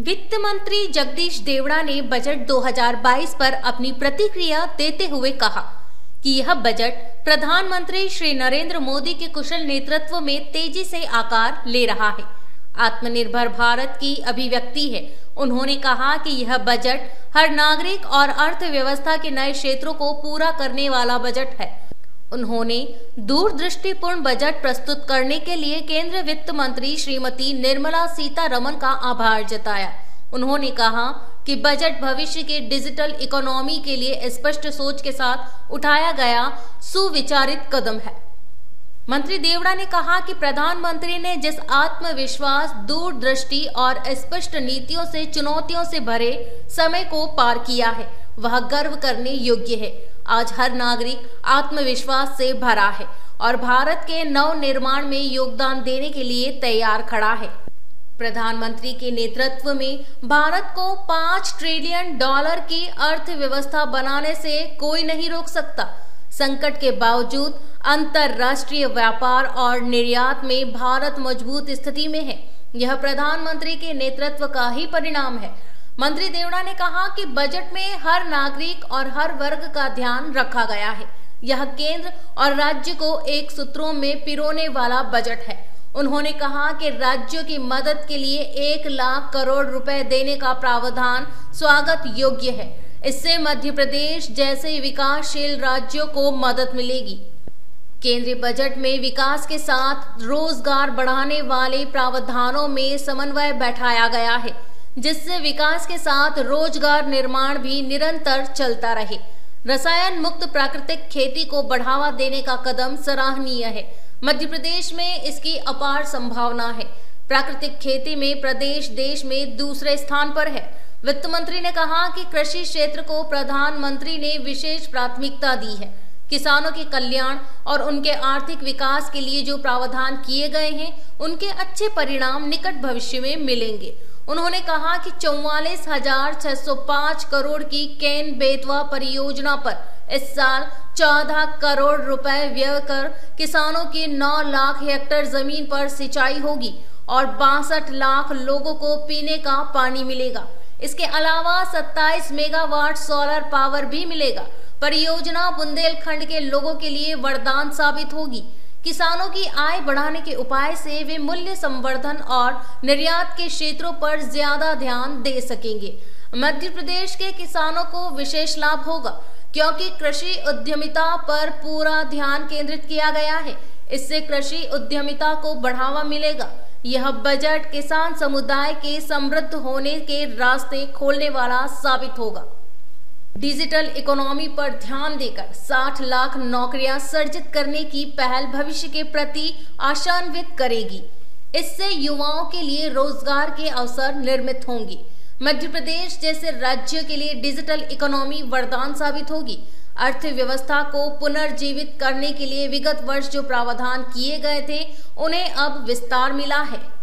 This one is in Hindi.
वित्त मंत्री जगदीश देवड़ा ने बजट 2022 पर अपनी प्रतिक्रिया देते हुए कहा कि यह बजट प्रधानमंत्री श्री नरेंद्र मोदी के कुशल नेतृत्व में तेजी से आकार ले रहा है। आत्मनिर्भर भारत की अभिव्यक्ति है। उन्होंने कहा कि यह बजट हर नागरिक और अर्थव्यवस्था के नए क्षेत्रों को पूरा करने वाला बजट है। उन्होंने दूरदृष्टिपूर्ण बजट प्रस्तुत करने के लिए केंद्रीय वित्त मंत्री श्रीमती निर्मला सीतारमण का आभार जताया। उन्होंने कहा कि बजट भविष्य के डिजिटल इकोनॉमी के लिए स्पष्ट सोच के साथ उठाया गया सुविचारित कदम है। मंत्री देवड़ा ने कहा कि प्रधानमंत्री ने जिस आत्मविश्वास, दूरदृष्टि और स्पष्ट नीतियों से चुनौतियों से भरे समय को पार किया है, वह गर्व करने योग्य है। आज हर नागरिक आत्मविश्वास से भरा है और भारत के नव निर्माण में योगदान देने के लिए तैयार खड़ा है। प्रधानमंत्री के नेतृत्व में भारत को $5 ट्रिलियन की अर्थव्यवस्था बनाने से कोई नहीं रोक सकता। संकट के बावजूद अंतर्राष्ट्रीय व्यापार और निर्यात में भारत मजबूत स्थिति में है। यह प्रधानमंत्री के नेतृत्व का ही परिणाम है। मंत्री देवड़ा ने कहा कि बजट में हर नागरिक और हर वर्ग का ध्यान रखा गया है। यह केंद्र और राज्य को एक सूत्रों में पिरोने वाला बजट है। उन्होंने कहा कि राज्यों की मदद के लिए 1 लाख करोड़ रुपए देने का प्रावधान स्वागत योग्य है। इससे मध्य प्रदेश जैसे विकासशील राज्यों को मदद मिलेगी। केंद्रीय बजट में विकास के साथ रोजगार बढ़ाने वाले प्रावधानों में समन्वय बैठाया गया है, जिससे विकास के साथ रोजगार निर्माण भी निरंतर चलता रहे। रसायन मुक्त प्राकृतिक खेती को बढ़ावा देने का कदम सराहनीय है। मध्य प्रदेश में इसकी अपार संभावना है। प्राकृतिक खेती में प्रदेश देश में दूसरे स्थान पर है। वित्त मंत्री ने कहा कि कृषि क्षेत्र को प्रधानमंत्री ने विशेष प्राथमिकता दी है। किसानों के कल्याण और उनके आर्थिक विकास के लिए जो प्रावधान किए गए हैं, उनके अच्छे परिणाम निकट भविष्य में मिलेंगे। उन्होंने कहा कि 44,605 करोड़ की केन बेतवा परियोजना पर इस साल 14 करोड़ रुपए व्यय कर किसानों की 9 लाख हेक्टेयर जमीन पर सिंचाई होगी और 62 लाख लोगों को पीने का पानी मिलेगा। इसके अलावा 27 मेगावाट सोलर पावर भी मिलेगा। परियोजना बुंदेलखंड के लोगों के लिए वरदान साबित होगी। किसानों की आय बढ़ाने के उपाय से वे मूल्य संवर्धन और निर्यात के क्षेत्रों पर ज्यादा ध्यान दे सकेंगे। मध्य प्रदेश के किसानों को विशेष लाभ होगा क्योंकि कृषि उद्यमिता पर पूरा ध्यान केंद्रित किया गया है। इससे कृषि उद्यमिता को बढ़ावा मिलेगा। यह बजट किसान समुदाय के समृद्ध होने के रास्ते खोलने वाला साबित होगा। डिजिटल इकोनॉमी पर ध्यान देकर 60 लाख नौकरियां सृजित करने की पहल भविष्य के प्रति आशान्वित करेगी। इससे युवाओं के लिए रोजगार के अवसर निर्मित होंगे। मध्य प्रदेश जैसे राज्य के लिए डिजिटल इकोनॉमी वरदान साबित होगी। अर्थव्यवस्था को पुनर्जीवित करने के लिए विगत वर्ष जो प्रावधान किए गए थे, उन्हें अब विस्तार मिला है।